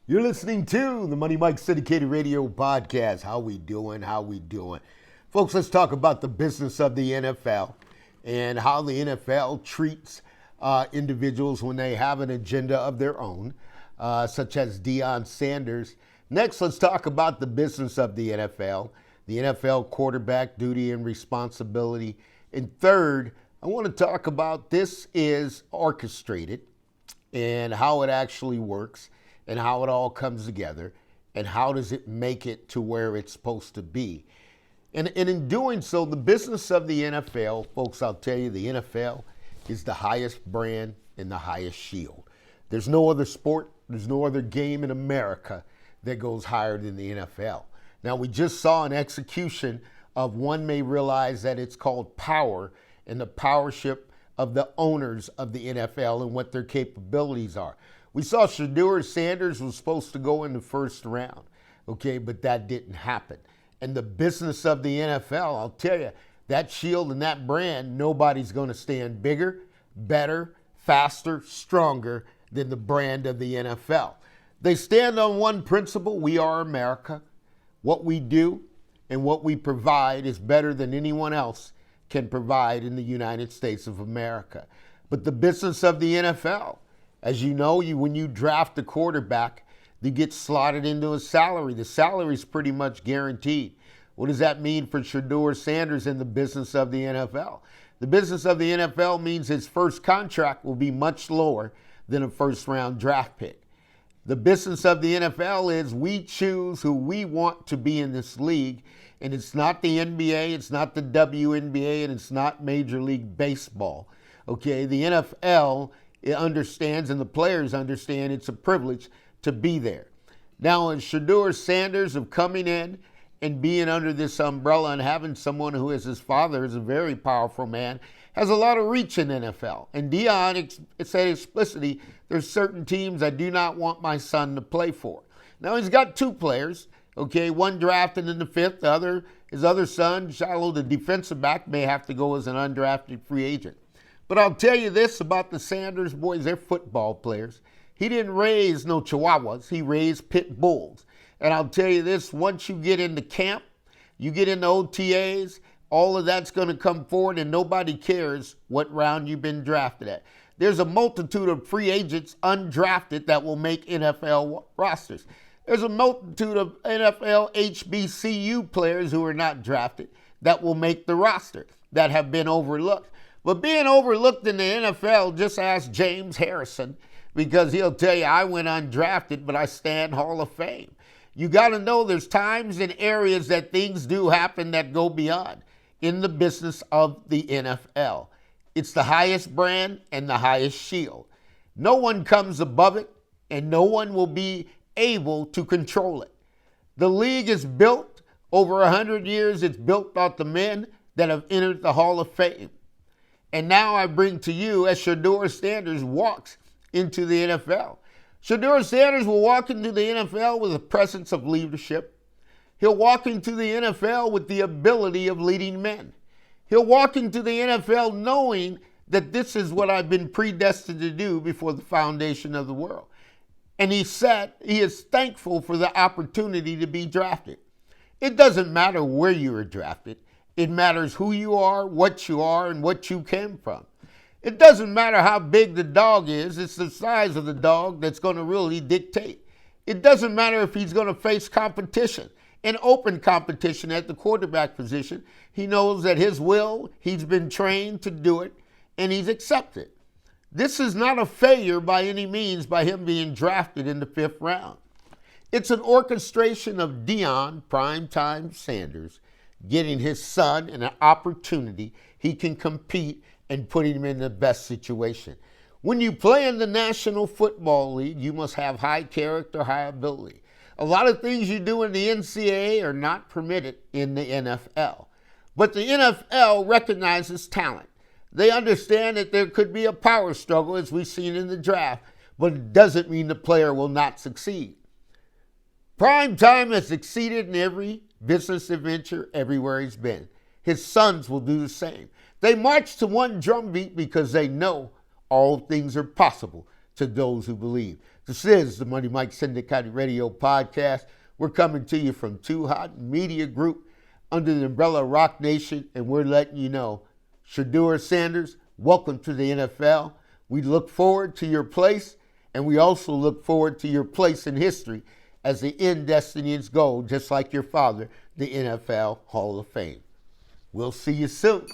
You're listening to the Money Mike Syndicated Radio Podcast. How we doing? How we doing? Folks, let's talk about the business of the NFL and how the NFL treats individuals when they have an agenda of their own, such as Deion Sanders. Next, let's talk about the business of the NFL quarterback duty and responsibility. And third, I want to talk about this is orchestrated and how it actually works and how it all comes together and how does it make it to where it's supposed to be. And in doing so, the business of the NFL, folks, I'll tell you, the NFL is the highest brand and the highest shield. There's no other sport, there's no other game in America that goes higher than the NFL. Now, we just saw an execution of one may realize that it's called power and the powership of the owners of the NFL and what their capabilities are. We saw Shedeur Sanders was supposed to go in the first round, okay, but that didn't happen. And the business of the NFL, I'll tell you, that shield and that brand, nobody's going to stand bigger, better, faster, stronger than the brand of the NFL. They stand on one principle: we are America. What we do and what we provide is better than anyone else can provide in the United States of America. But the business of the NFL, as you know, when you draft a quarterback, you get slotted into a salary. The salary is pretty much guaranteed. What does that mean for Shedeur Sanders in the business of the NFL? The business of the NFL means his first contract will be much lower than a first-round draft pick. The business of the NFL is we choose who we want to be in this league, and it's not the NBA, it's not the WNBA, and it's not Major League Baseball. Okay, the NFL understands and the players understand it's a privilege to be there. Now, in Shedeur Sanders of coming in and being under this umbrella and having someone who is his father is a very powerful man, has a lot of reach in NFL. And Deion said explicitly, there's certain teams I do not want my son to play for. Now, he's got two players, okay, one drafted in the fifth, his other son, Shiloh, the defensive back, may have to go as an undrafted free agent. But I'll tell you this about the Sanders boys, they're football players. He didn't raise no chihuahuas, he raised pit bulls. And I'll tell you this, once you get into camp, you get into OTAs, all of that's going to come forward and nobody cares what round you've been drafted at. There's a multitude of free agents undrafted that will make NFL rosters. There's a multitude of NFL HBCU players who are not drafted that will make the roster that have been overlooked. But being overlooked in the NFL, just ask James Harrison, because he'll tell you, I went undrafted, but I stand Hall of Fame. You got to know there's times and areas that things do happen that go beyond in the business of the NFL. It's the highest brand and the highest shield. No one comes above it, and no one will be able to control it. The league is built over 100 years. It's built off the men that have entered the Hall of Fame. And now I bring to you as Shedeur Sanders walks into the NFL. Shedeur Sanders will walk into the NFL with a presence of leadership. He'll walk into the NFL with the ability of leading men. He'll walk into the NFL knowing that this is what I've been predestined to do before the foundation of the world. And he is thankful for the opportunity to be drafted. It doesn't matter where you were drafted. It matters who you are, and what you came from. It doesn't matter how big the dog is. It's the size of the dog that's going to really dictate. It doesn't matter if he's going to face competition, an open competition at the quarterback position. He knows that he's been trained to do it, and he's accepted. This is not a failure by any means by him being drafted in the fifth round. It's an orchestration of Deion Primetime Sanders getting his son an opportunity he can compete and putting him in the best situation. When you play in the National Football League, you must have high character, high ability. A lot of things you do in the NCAA are not permitted in the NFL. But the NFL recognizes talent. They understand that there could be a power struggle, as we've seen in the draft, but it doesn't mean the player will not succeed. Prime Time has succeeded in every business adventure everywhere he's been. His sons will do the same. They march to one drumbeat because they know all things are possible to those who believe. This is the Money Mike Syndicate Radio Podcast. We're coming to you from Too Hot Media Group under the umbrella of Rock Nation, and we're letting you know, Shedeur Sanders, welcome to the NFL. We look forward to your place, and we also look forward to your place in history as the end destiny is goal, just like your father, the NFL Hall of Fame. We'll see you soon.